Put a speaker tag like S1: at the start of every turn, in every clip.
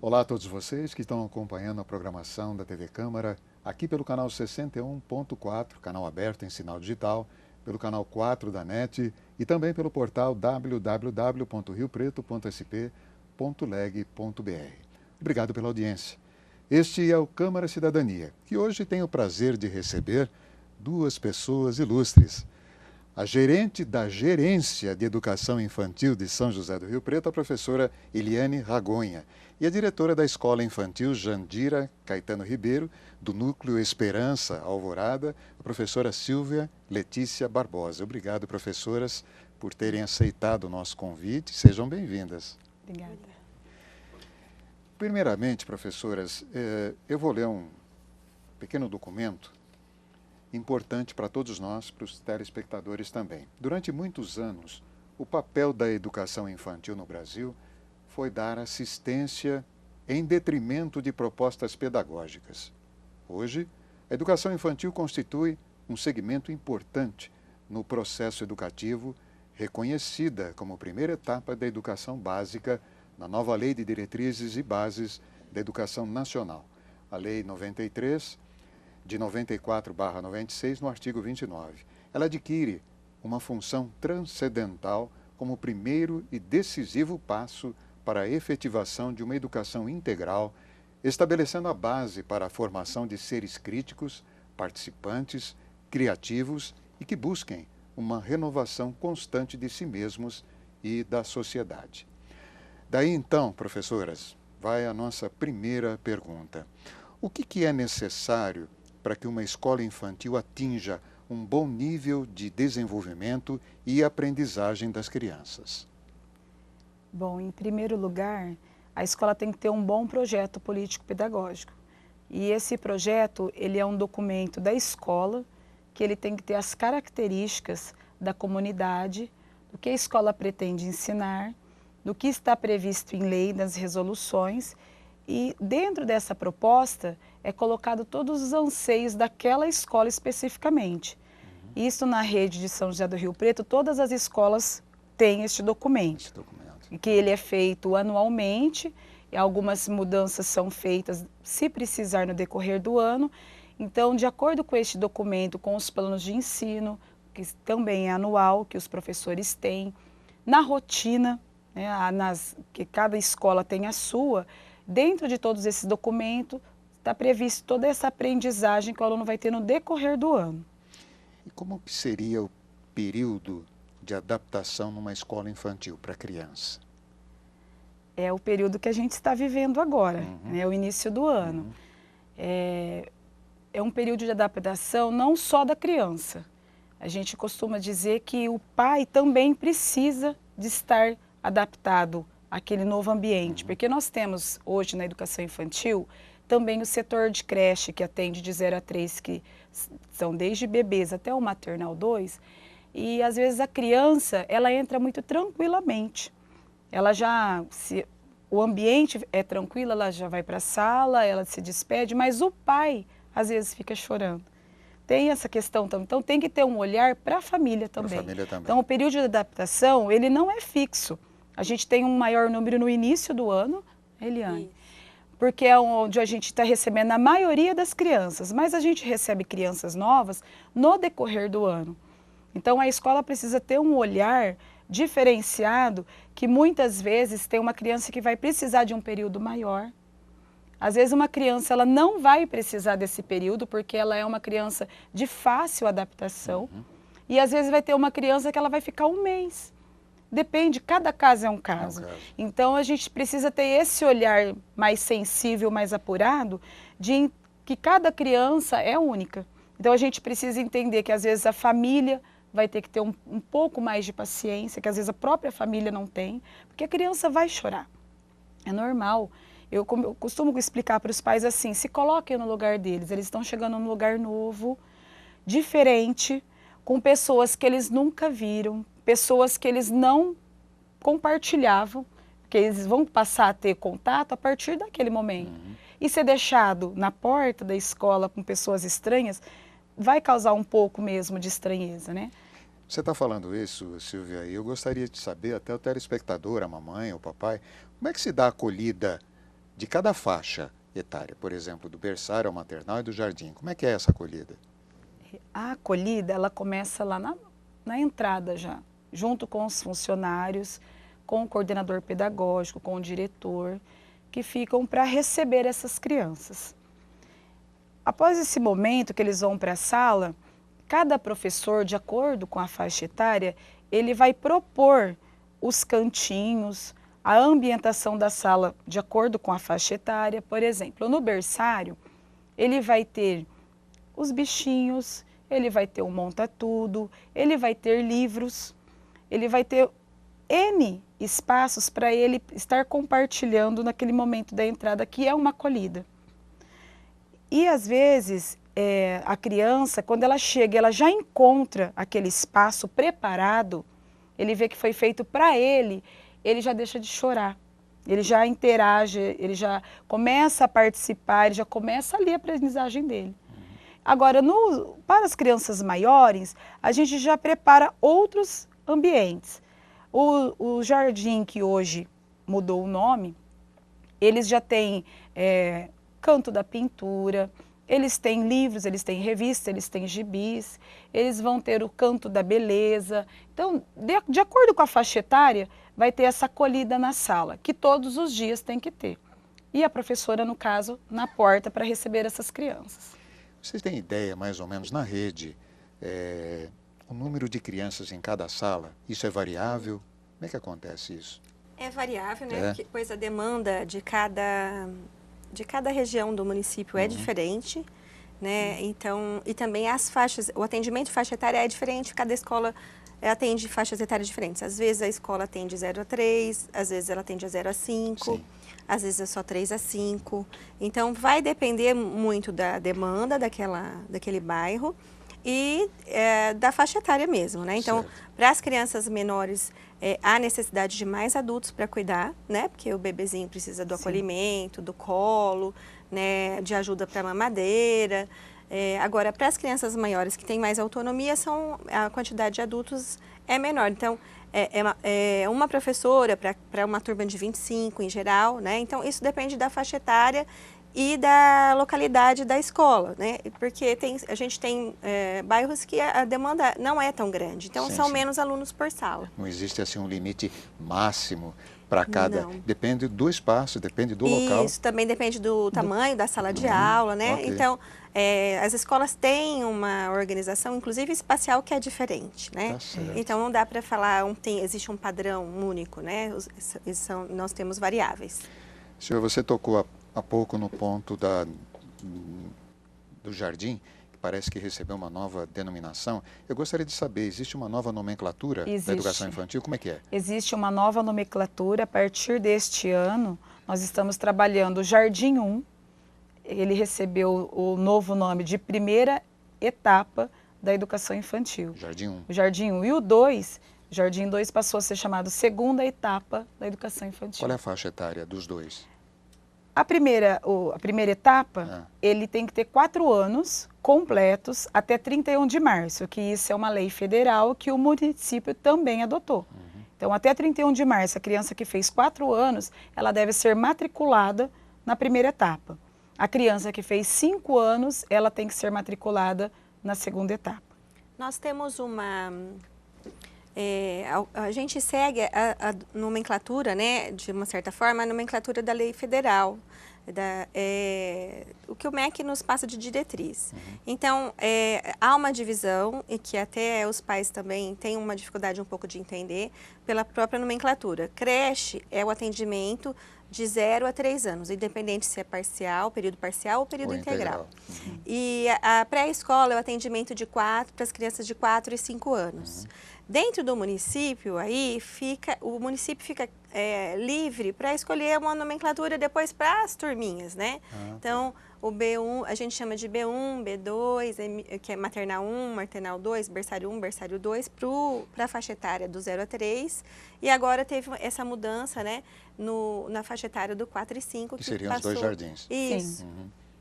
S1: Olá a todos vocês que estão acompanhando a programação da TV Câmara, aqui pelo canal 61.4, canal aberto em sinal digital, pelo canal 4 da NET e também pelo portal www.riopreto.sp.leg.br. Obrigado pela audiência. Este é o Câmara Cidadania, que hoje tem o prazer de receber duas pessoas ilustres. A gerente da Gerência de Educação Infantil de São José do Rio Preto, a professora Eliane Ragonha, e a diretora da Escola Infantil Jandira Caetano Ribeiro, do Núcleo Esperança Alvorada, a professora Silvia Letícia Barbosa. Obrigado, professoras, por terem aceitado o nosso convite. Sejam bem-vindas.
S2: Obrigada.
S1: Primeiramente, professoras, eu vou ler um pequeno documento importante para todos nós, para os telespectadores também. Durante muitos anos, o papel da educação infantil no Brasil foi dar assistência em detrimento de propostas pedagógicas. Hoje, a educação infantil constitui um segmento importante no processo educativo, reconhecida como primeira etapa da educação básica na nova Lei de Diretrizes e Bases da Educação Nacional, a Lei 93, de 94/96, no artigo 29. Ela adquire uma função transcendental como primeiro e decisivo passo para a efetivação de uma educação integral, estabelecendo a base para a formação de seres críticos, participantes, criativos e que busquem uma renovação constante de si mesmos e da sociedade. Daí então, professoras, vai a nossa primeira pergunta. O que é necessário para que uma escola infantil atinja um bom nível de desenvolvimento e aprendizagem das crianças?
S2: Bom, em primeiro lugar, a escola tem que ter um bom projeto político-pedagógico. E esse projeto, ele é um documento da escola, que ele tem que ter as características da comunidade, do que a escola pretende ensinar, do que está previsto em lei, das resoluções. E dentro dessa proposta é colocado todos os anseios daquela escola especificamente. Isso na rede de São José do Rio Preto, todas as escolas têm este documento. E que ele é feito anualmente, e algumas mudanças são feitas se precisar no decorrer do ano. Então, de acordo com este documento, com os planos de ensino, que também é anual, que os professores têm, na rotina, né, que cada escola tem a sua. Dentro de todos esses documentos, está previsto toda essa aprendizagem que o aluno vai ter no decorrer do ano.
S1: E como que seria o período de adaptação numa escola infantil para a criança?
S2: É o período que a gente está vivendo agora, né, o início do ano. É um período de adaptação não só da criança. A gente costuma dizer que o pai também precisa de estar adaptado aquele novo ambiente, porque nós temos hoje na educação infantil também o setor de creche que atende de 0 a 3, que são desde bebês até o maternal 2, e às vezes a criança, ela entra muito tranquilamente, ela já, se o ambiente é tranquilo, ela já vai para a sala, ela se despede, mas o pai às vezes fica chorando. Tem essa questão também, então tem que ter um olhar para a família também. Então o período de adaptação, ele não é fixo. A gente tem um maior número no início do ano, Eliane, porque é onde a gente está recebendo a maioria das crianças, mas a gente recebe crianças novas no decorrer do ano. Então a escola precisa ter um olhar diferenciado, que muitas vezes tem uma criança que vai precisar de um período maior. Às vezes uma criança ela não vai precisar desse período porque ela é uma criança de fácil adaptação, e às vezes vai ter uma criança que ela vai ficar um mês. Depende, cada caso é um caso. Então, a gente precisa ter esse olhar mais sensível, mais apurado, de que cada criança é única. Então, a gente precisa entender que, às vezes, a família vai ter que ter um pouco mais de paciência, que, às vezes, a própria família não tem, porque a criança vai chorar. É normal. Eu costumo explicar para os pais assim, se coloquem no lugar deles. Eles estão chegando num lugar novo, diferente, com pessoas que eles nunca viram, pessoas que eles não compartilhavam, porque eles vão passar a ter contato a partir daquele momento. E ser deixado na porta da escola com pessoas estranhas vai causar um pouco mesmo de estranheza, né?
S1: Você está falando isso, Silvia, e eu gostaria de saber, até o telespectador, a mamãe, o papai, como é que se dá a acolhida de cada faixa etária, por exemplo, do berçário ao maternal e do jardim. Como é que é essa acolhida?
S2: A acolhida, ela começa lá na entrada já, junto com os funcionários, com o coordenador pedagógico, com o diretor, que ficam para receber essas crianças. Após esse momento que eles vão para a sala, cada professor, de acordo com a faixa etária, ele vai propor os cantinhos, a ambientação da sala de acordo com a faixa etária. Por exemplo, no berçário, ele vai ter os bichinhos, ele vai ter o monta-tudo, ele vai ter livros, ele vai ter N espaços para ele estar compartilhando naquele momento da entrada, que é uma acolhida. E às vezes, a criança, quando ela chega, ela já encontra aquele espaço preparado, ele vê que foi feito para ele já deixa de chorar. Ele já interage, ele já começa a participar, ele já começa ali a aprendizagem dele. Agora, para as crianças maiores, a gente já prepara outros ambientes. O jardim, que hoje mudou o nome, eles já têm canto da pintura, eles têm livros, eles têm revistas, eles têm gibis, eles vão ter o canto da beleza. Então, de acordo com a faixa etária, vai ter essa acolhida na sala, que todos os dias tem que ter. E a professora, no caso, na porta para receber essas crianças.
S1: Vocês têm ideia, mais ou menos, na rede, o número de crianças em cada sala? Isso é variável? Como é que acontece isso?
S3: É variável, né? Pois a demanda de cada região do município é diferente, né? Então, e também as faixas, o atendimento de faixa etária é diferente, cada escola atende faixas etárias diferentes. Às vezes a escola atende 0 a 3, às vezes ela atende a 0 a 5, sim, às vezes é só 3 a 5. Então, vai depender muito da demanda daquele bairro e da faixa etária mesmo, né? Então, para as crianças menores, há necessidade de mais adultos para cuidar, né? Porque o bebezinho precisa do acolhimento, do colo, né? De ajuda para a mamadeira. Agora, para as crianças maiores que têm mais autonomia, a quantidade de adultos é menor. Então, uma professora para uma turma de 25 em geral, né? Então, isso depende da faixa etária e da localidade da escola, né? Porque a gente tem bairros que a demanda não é tão grande, então são menos alunos por sala.
S1: Não existe assim um limite máximo para cada... Não. Depende do espaço, depende do local.
S3: Isso, também depende do tamanho da sala de aula, né? Okay. Então, as escolas têm uma organização, inclusive espacial, que é diferente, né?
S1: Tá,
S3: então, não dá para falar, existe um padrão único, né? Nós temos variáveis.
S1: Senhor, você tocou há pouco no ponto do jardim, que parece que recebeu uma nova denominação. Eu gostaria de saber, existe uma nova nomenclatura da educação infantil? Como é que é?
S2: Existe uma nova nomenclatura. A partir deste ano, nós estamos trabalhando o Jardim 1. Ele recebeu o novo nome de primeira etapa da educação infantil.
S1: Jardim 1.
S2: O Jardim 1. E o 2, o Jardim 2 passou a ser chamado segunda etapa da educação infantil.
S1: Qual é a faixa etária dos dois?
S2: A primeira etapa, ele tem que ter 4 anos completos até 31 de março, que isso é uma lei federal que o município também adotou. Então, até 31 de março, a criança que fez 4 anos, ela deve ser matriculada na primeira etapa. A criança que fez 5 anos, ela tem que ser matriculada na segunda etapa.
S3: Nós temos a gente segue a nomenclatura, né, de uma certa forma, a nomenclatura da lei federal, o que o MEC nos passa de diretriz. Então, há uma divisão, e que até os pais também têm uma dificuldade um pouco de entender, pela própria nomenclatura. Creche é o atendimento de 0 a 3 anos, independente se é parcial, período parcial ou período integral. E a pré-escola é o atendimento para as crianças de 4 e 5 anos. Dentro do município, o município fica livre para escolher uma nomenclatura depois para as turminhas, né? Então, o B1, a gente chama de B1, B2, que é maternal 1, maternal 2, berçário 1, berçário 2, para a faixa etária do 0 a 3. E agora teve essa mudança, né, na faixa etária do 4 e 5.
S1: Que seriam os 2 jardins.
S3: Isso,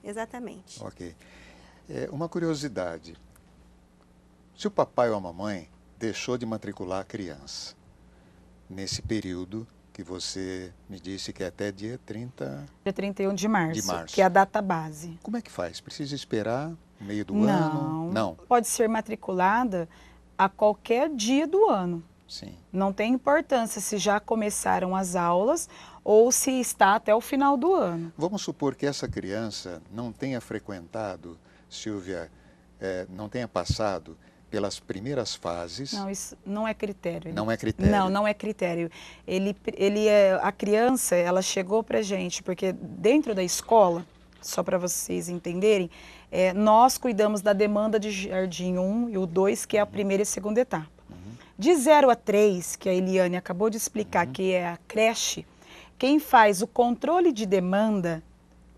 S3: exatamente.
S1: Ok. Uma curiosidade, se o papai ou a mamãe deixou de matricular a criança nesse período que você me disse que é até dia 30...
S2: Dia 31 de março,
S1: março.
S2: Que é a data base.
S1: Como é que faz? Precisa esperar no meio do
S2: Não,
S1: ano? Não.
S2: Pode ser matriculada a qualquer dia do ano.
S1: Sim.
S2: Não tem importância se já começaram as aulas ou se está até o final do ano.
S1: Vamos supor que essa criança não tenha frequentado, Silvia, não tenha passado pelas primeiras fases.
S2: Não, isso não é critério.
S1: Não é critério.
S2: Não, não é critério. A criança, ela chegou para a gente, porque dentro da escola, só para vocês entenderem, nós cuidamos da demanda de Jardim 1 e o 2, que é a primeira e segunda etapa. De 0 a 3, que a Eliane acabou de explicar, que é a creche, quem faz o controle de demanda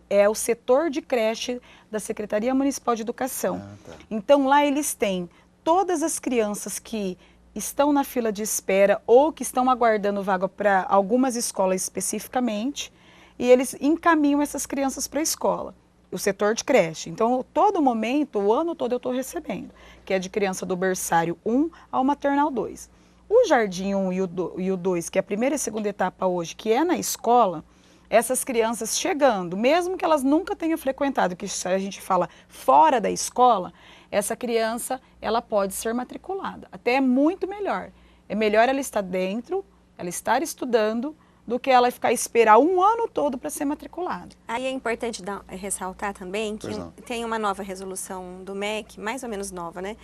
S2: é o setor de creche da Secretaria Municipal de Educação.
S1: Tá.
S2: Então, lá eles têm todas as crianças que estão na fila de espera ou que estão aguardando vaga para algumas escolas especificamente, e eles encaminham essas crianças para a escola, o setor de creche. Então, todo momento, o ano todo eu estou recebendo, que é de criança do berçário 1 ao maternal 2. O Jardim 1 e o 2, que é a primeira e segunda etapa hoje, que é na escola, essas crianças chegando, mesmo que elas nunca tenham frequentado, que a gente fala fora da escola, essa criança, ela pode ser matriculada. Até é muito melhor. É melhor ela estar dentro, ela estar estudando, do que ela esperar um ano todo para ser matriculada.
S3: Aí é importante ressaltar também que tem uma nova resolução do MEC, mais ou menos nova, né?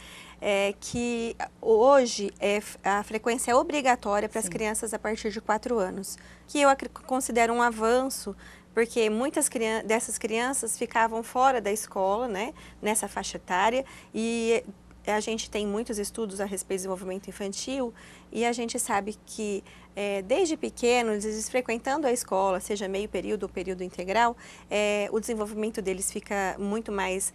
S3: Que hoje a frequência é obrigatória para as crianças a partir de 4 anos, que eu considero um avanço, porque muitas dessas crianças ficavam fora da escola, né, nessa faixa etária, e a gente tem muitos estudos a respeito do desenvolvimento infantil e a gente sabe que desde pequenos, eles frequentando a escola, seja meio período ou período integral, o desenvolvimento deles fica muito mais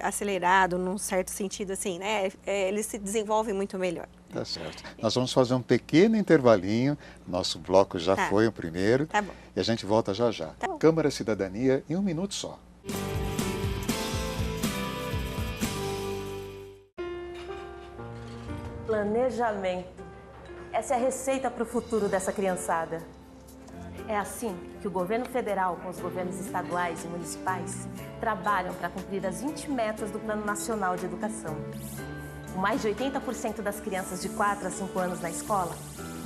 S3: acelerado, num certo sentido assim, né? Eles se desenvolvem muito melhor.
S1: Tá certo. Nós vamos fazer um pequeno intervalinho, nosso bloco já foi o primeiro,
S3: tá bom.
S1: E a gente volta já já.
S3: Tá bom.
S1: Câmara Cidadania em 1 minuto só.
S4: Planejamento. Essa é a receita para o futuro dessa criançada. É assim que o governo federal, com os governos estaduais e municipais, trabalham para cumprir as 20 metas do Plano Nacional de Educação. Com mais de 80% das crianças de 4 a 5 anos na escola,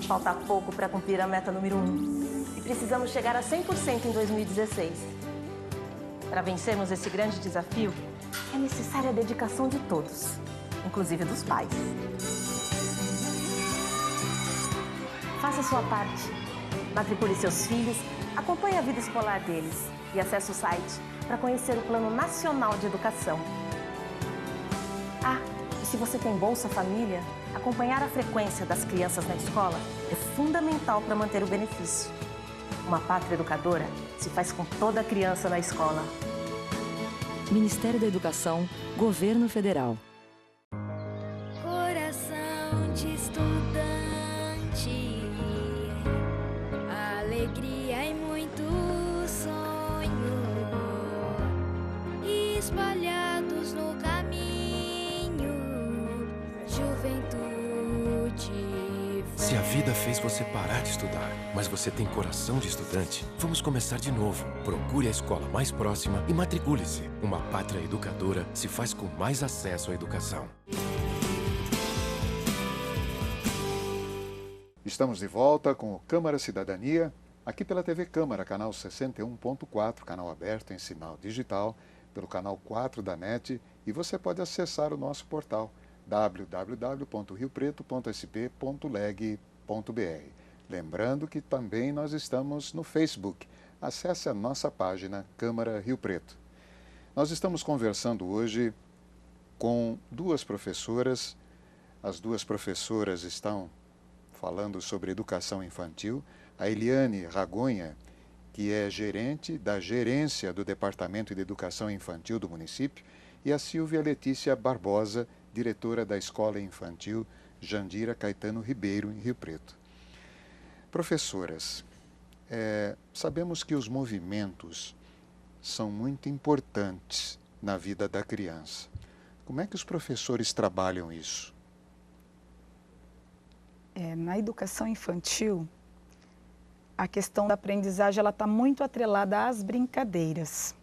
S4: falta pouco para cumprir a meta número 1. E precisamos chegar a 100% em 2016. Para vencermos esse grande desafio, é necessária a dedicação de todos, inclusive dos pais. Faça sua parte. Matricule seus filhos, acompanhe a vida escolar deles e acesse o site para conhecer o Plano Nacional de Educação. E se você tem Bolsa Família, acompanhar a frequência das crianças na escola é fundamental para manter o benefício. Uma pátria educadora se faz com toda criança na escola.
S5: Ministério da Educação, Governo Federal.
S6: Coração de estudante, alegria e muito sonho, espalhados no caminho, juventude.
S7: Se a vida fez você parar de estudar, mas você tem coração de estudante, vamos começar de novo. Procure a escola mais próxima e matricule-se. Uma pátria educadora se faz com mais acesso à educação.
S1: Estamos de volta com o Câmara Cidadania, aqui pela TV Câmara, canal 61.4, canal aberto em sinal digital, pelo canal 4 da NET, e você pode acessar o nosso portal www.riopreto.sp.leg.br. Lembrando que também nós estamos no Facebook. Acesse a nossa página Câmara Rio Preto. Nós estamos conversando hoje com duas professoras. As duas professoras estão falando sobre educação infantil. A Eliane Ragonha, que é gerente da gerência do Departamento de Educação Infantil do município, e a Silvia Letícia Barbosa, diretora da Escola Infantil Jandira Caetano Ribeiro, em Rio Preto. Professoras, sabemos que os movimentos são muito importantes na vida da criança. Como é que os professores trabalham isso?
S2: Na educação infantil, a questão da aprendizagem ela está muito atrelada às brincadeiras.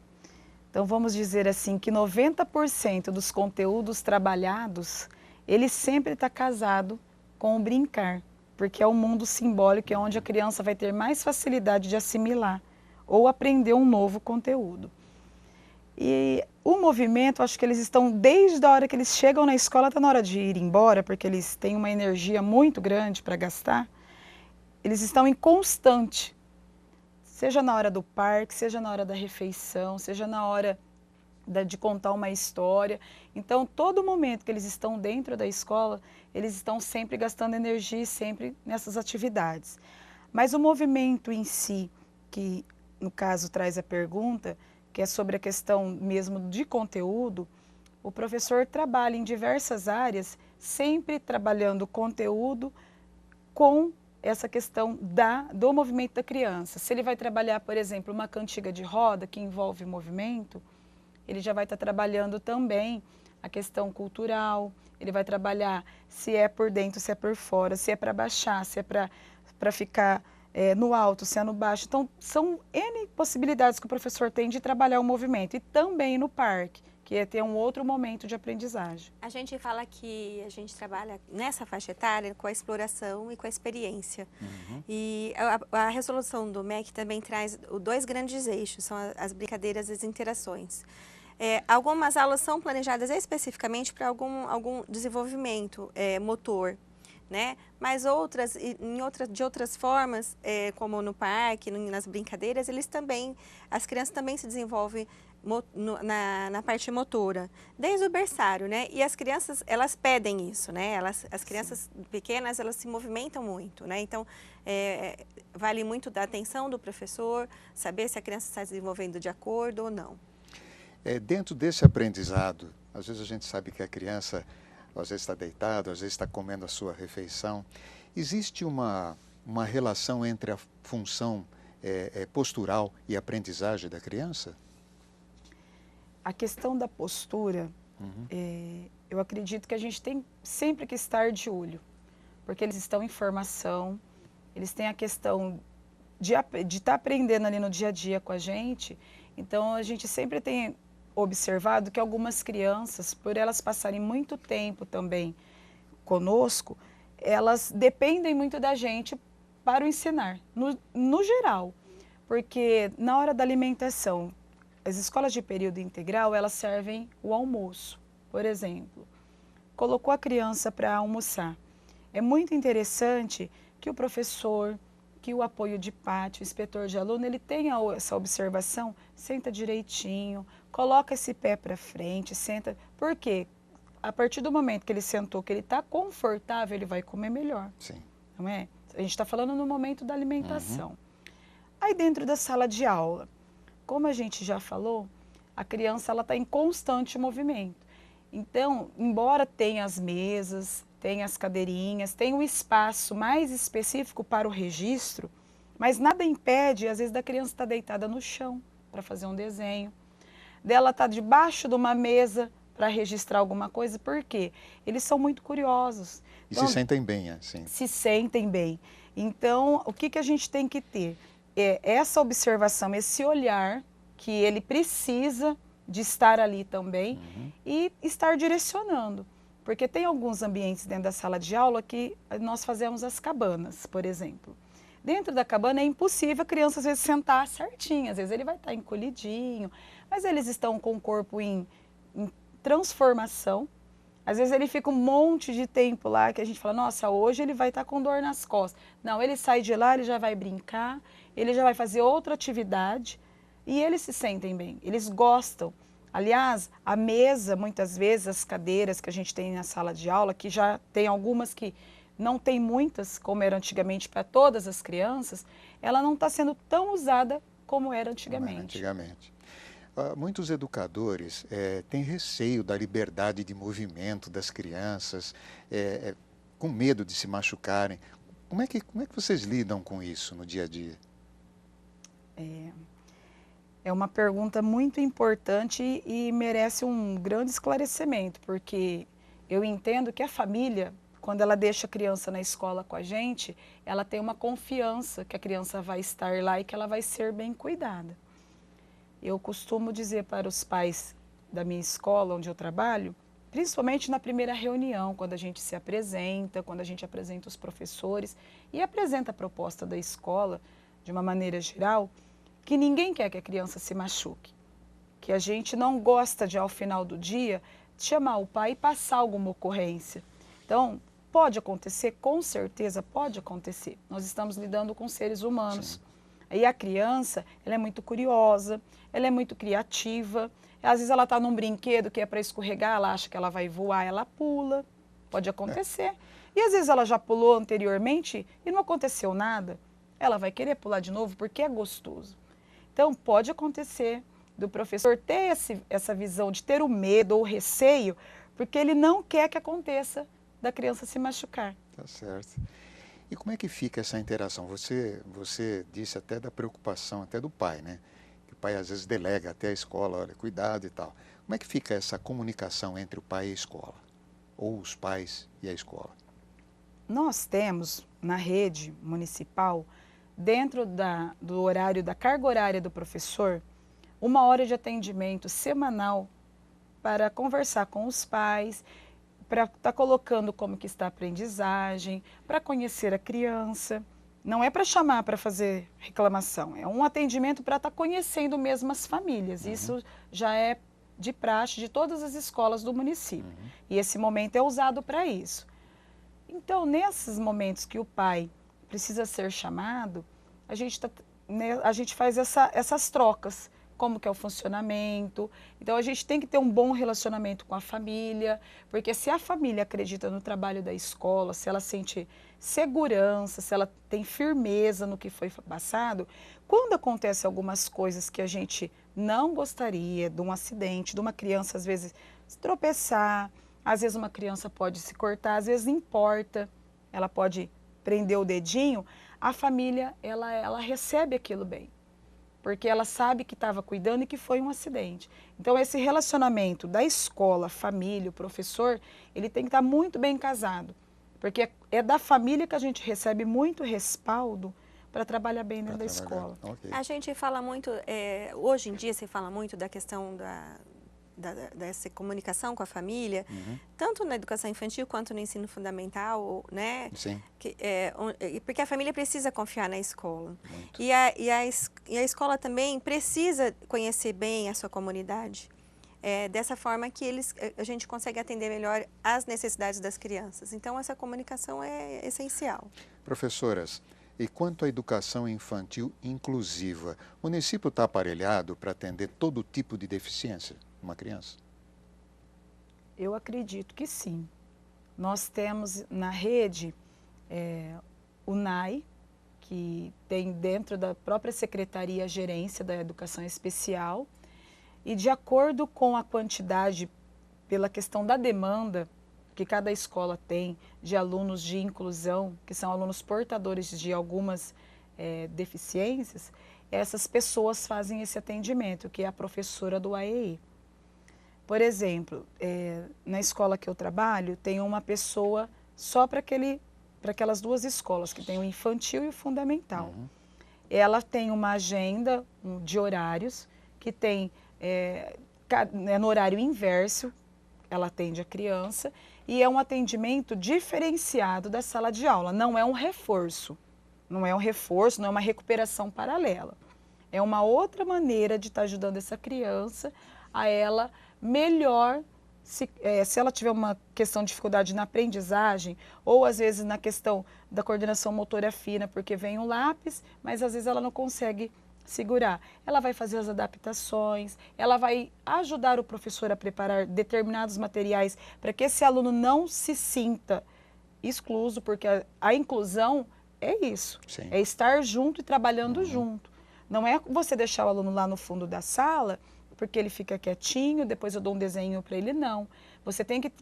S2: Então, vamos dizer assim, que 90% dos conteúdos trabalhados, ele sempre está casado com o brincar, porque é o mundo simbólico, é onde a criança vai ter mais facilidade de assimilar ou aprender um novo conteúdo. E o movimento, acho que eles estão, desde a hora que eles chegam na escola, está na hora de ir embora, porque eles têm uma energia muito grande para gastar, eles estão em constante, seja na hora do parque, seja na hora da refeição, seja na hora de contar uma história. Então, todo momento que eles estão dentro da escola, eles estão sempre gastando energia e sempre nessas atividades. Mas o movimento em si, que no caso traz a pergunta, que é sobre a questão mesmo de conteúdo, o professor trabalha em diversas áreas, sempre trabalhando o conteúdo com essa questão do movimento da criança. Se ele vai trabalhar, por exemplo, uma cantiga de roda que envolve movimento, ele já vai estar trabalhando também a questão cultural, ele vai trabalhar se é por dentro, se é por fora, se é para baixar, se é para ficar no alto, se é no baixo. Então, são N possibilidades que o professor tem de trabalhar o movimento. E também no parque, que é ter um outro momento de aprendizagem.
S3: A gente fala que a gente trabalha nessa faixa etária com a exploração e com a experiência. Uhum. E a resolução do MEC também traz dois grandes eixos, são as brincadeiras e as interações. Algumas aulas são planejadas especificamente para algum desenvolvimento motor, né? Mas outras, de outras formas, como no parque, nas brincadeiras, as crianças também se desenvolvem na parte motora, desde o berçário, né? E as crianças, elas pedem isso, né? As crianças pequenas, elas se movimentam muito, né? Então, vale muito da atenção do professor, saber se a criança está se desenvolvendo de acordo ou não.
S1: Dentro desse aprendizado, às vezes a gente sabe que a criança, às vezes está deitada, às vezes está comendo a sua refeição. Existe uma relação entre a função postural e a aprendizagem da criança?
S2: A questão da postura, eu acredito que a gente tem sempre que estar de olho, porque eles estão em formação, eles têm a questão de estar aprendendo ali no dia a dia com a gente. Então, a gente sempre tem observado que algumas crianças, por elas passarem muito tempo também conosco, elas dependem muito da gente para o ensinar, no geral. Porque na hora da alimentação, as escolas de período integral, elas servem o almoço, por exemplo. Colocou a criança para almoçar. É muito interessante que o professor, que o apoio de pátio, o inspetor de aluno, ele tenha essa observação, senta direitinho, coloca esse pé para frente, senta. Por quê? A partir do momento que ele sentou, que ele está confortável, ele vai comer melhor.
S1: Sim.
S2: Não é? A gente está falando no momento da alimentação. Aí dentro da sala de aula, como a gente já falou, a criança está em constante movimento. Então, embora tenha as mesas, tenha as cadeirinhas, tem um espaço mais específico para o registro, mas nada impede, às vezes, da criança estar deitada no chão para fazer um desenho, dela estar debaixo de uma mesa para registrar alguma coisa. Por quê? Eles são muito curiosos.
S1: E então, se sentem bem, assim.
S2: Se sentem bem. Então, o que a gente tem que ter? Essa observação, esse olhar que ele precisa de estar ali também e estar direcionando. Porque tem alguns ambientes dentro da sala de aula que nós fazemos as cabanas, por exemplo. Dentro da cabana é impossível a criança às vezes sentar certinho, às vezes ele vai estar encolhidinho, mas eles estão com o corpo em transformação. Às vezes ele fica um monte de tempo lá que a gente fala, nossa, hoje ele vai estar com dor nas costas. Não, ele sai de lá, ele já vai brincar, ele já vai fazer outra atividade e eles se sentem bem, eles gostam. Aliás, a mesa, muitas vezes, as cadeiras que a gente tem na sala de aula, que já tem algumas que não tem muitas, como era antigamente para todas as crianças, ela não está sendo tão usada como era antigamente.
S1: Muitos educadores têm receio da liberdade de movimento das crianças, com medo de se machucarem. Como é que vocês lidam com isso no dia a dia?
S2: É uma pergunta muito importante e merece um grande esclarecimento, porque eu entendo que a família, quando ela deixa a criança na escola com a gente, ela tem uma confiança que a criança vai estar lá e que ela vai ser bem cuidada. Eu costumo dizer para os pais da minha escola, onde eu trabalho, principalmente na primeira reunião, quando a gente se apresenta, quando a gente apresenta os professores e apresenta a proposta da escola, de uma maneira geral, que ninguém quer que a criança se machuque. Que a gente não gosta de, ao final do dia, chamar o pai e passar alguma ocorrência. Então, pode acontecer? Com certeza pode acontecer. Nós estamos lidando com seres humanos. Sim. E a criança, ela é muito curiosa, ela é muito criativa. Às vezes ela está num brinquedo que é para escorregar, ela acha que ela vai voar, ela pula. Pode acontecer. E às vezes ela já pulou anteriormente e não aconteceu nada. Ela vai querer pular de novo porque é gostoso. Então, pode acontecer do professor ter essa visão de ter o medo ou o receio, porque ele não quer que aconteça da criança se machucar.
S1: Tá certo. E como é que fica essa interação? Você disse até da preocupação, até do pai, né? Que o pai às vezes delega até a escola, olha, cuidado e tal. Como é que fica essa comunicação entre o pai e a escola? Ou os pais e a escola?
S2: Nós temos na rede municipal, dentro do horário, da carga horária do professor, 1 hora de atendimento semanal para conversar com os pais, para estar colocando como que está a aprendizagem, para conhecer a criança. Não é para chamar para fazer reclamação, é um atendimento para estar conhecendo mesmo as famílias. Isso já é de praxe de todas as escolas do município. E esse momento é usado para isso. Então, nesses momentos que o pai precisa ser chamado, a gente faz essas trocas, como que é o funcionamento. Então, a gente tem que ter um bom relacionamento com a família, porque se a família acredita no trabalho da escola, se ela sente segurança, se ela tem firmeza no que foi passado, quando acontece algumas coisas que a gente não gostaria, de um acidente, de uma criança às vezes se tropeçar, às vezes uma criança pode se cortar, às vezes importa, ela pode prender o dedinho, a família ela recebe aquilo bem, porque ela sabe que estava cuidando e que foi um acidente. Então, esse relacionamento da escola, família, o professor, ele tem que estar muito bem casado, porque é da família que a gente recebe muito respaldo para trabalhar bem dentro da escola.
S1: Okay.
S3: A gente fala muito, hoje em dia se fala muito da questão dessa comunicação com a família, tanto na educação infantil quanto no ensino fundamental, né?
S1: Sim.
S3: Porque a família precisa confiar na escola. E a escola também precisa conhecer bem a sua comunidade. Dessa forma que a gente consegue atender melhor as necessidades das crianças. Então, essa comunicação é essencial.
S1: Professoras, e quanto à educação infantil inclusiva, o município está aparelhado para atender todo tipo de deficiência de uma criança?
S2: Eu acredito que sim. Nós temos na rede o NAI, que tem dentro da própria Secretaria a Gerência da Educação Especial, e de acordo com a quantidade, pela questão da demanda que cada escola tem de alunos de inclusão, que são alunos portadores de algumas deficiências, essas pessoas fazem esse atendimento, que é a professora do AEI. Por exemplo, na escola que eu trabalho, tem uma pessoa só para aquelas 2 escolas, que tem o infantil e o fundamental. Ela tem uma agenda de horários, que tem no horário inverso, ela atende a criança, e é um atendimento diferenciado da sala de aula, não é um reforço. Não é um reforço, não é uma recuperação paralela. É uma outra maneira de estar ajudando essa criança a ela melhor, se ela tiver uma questão de dificuldade na aprendizagem, ou às vezes na questão da coordenação motora fina, porque vem um lápis, mas às vezes ela não consegue segurar. Ela vai fazer as adaptações, ela vai ajudar o professor a preparar determinados materiais para que esse aluno não se sinta excluso, porque a inclusão é isso,
S1: Sim.
S2: É estar junto e trabalhando junto. Não é você deixar o aluno lá no fundo da sala, porque ele fica quietinho, depois eu dou um desenho para ele, não. Você tem que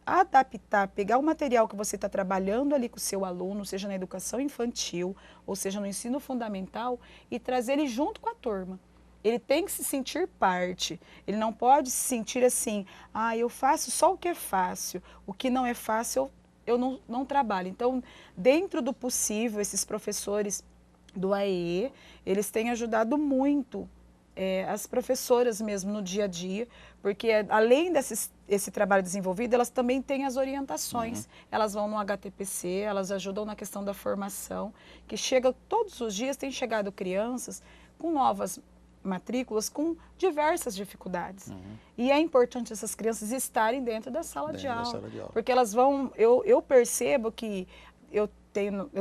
S2: adaptar, pegar o material que você está trabalhando ali com o seu aluno, seja na educação infantil, ou seja no ensino fundamental, e trazer ele junto com a turma. Ele tem que se sentir parte, ele não pode se sentir assim, eu faço só o que é fácil, o que não é fácil eu não trabalho. Então, dentro do possível, esses professores do AEE, eles têm ajudado muito as professoras mesmo no dia a dia, porque além desse trabalho desenvolvido, elas também têm as orientações. Elas vão no HTPC, elas ajudam na questão da formação, que chega todos os dias, tem chegado crianças com novas matrículas, com diversas dificuldades. E é importante essas crianças estarem dentro da sala de aula, porque elas vão, eu percebo que eu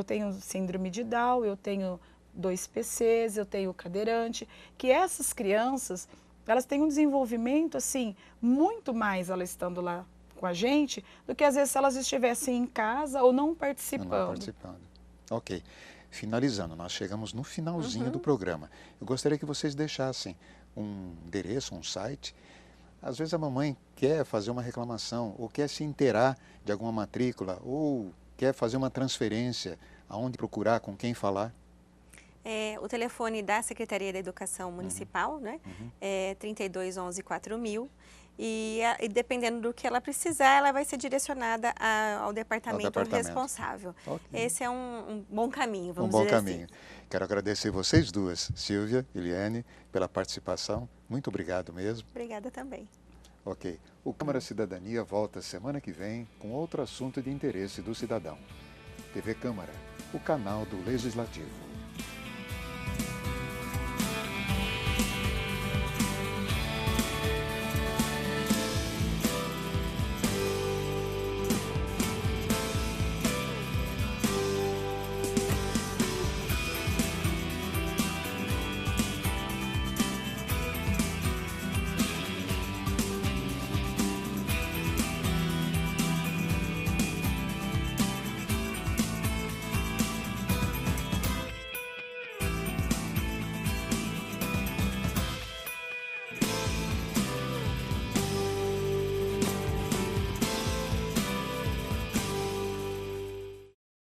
S2: tenho síndrome de Down, eu tenho 2 PCs, eu tenho cadeirante, que essas crianças, elas têm um desenvolvimento, assim, muito mais elas estando lá com a gente, do que às vezes se elas estivessem em casa ou não participando.
S1: Ok. Finalizando, nós chegamos no finalzinho do programa. Eu gostaria que vocês deixassem um endereço, um site. Às vezes a mamãe quer fazer uma reclamação, ou quer se inteirar de alguma matrícula, ou quer fazer uma transferência, aonde procurar, com quem falar.
S3: O telefone da Secretaria da Educação Municipal, né? É 3211 4000. E dependendo do que ela precisar, ela vai ser direcionada ao departamento responsável. Esse é um bom caminho, vamos dizer assim.
S1: Quero agradecer vocês duas, Silvia, Eliane, pela participação. Muito obrigado mesmo.
S3: Obrigada também.
S1: Ok. O Câmara Cidadania volta semana que vem com outro assunto de interesse do cidadão. TV Câmara, o canal do Legislativo.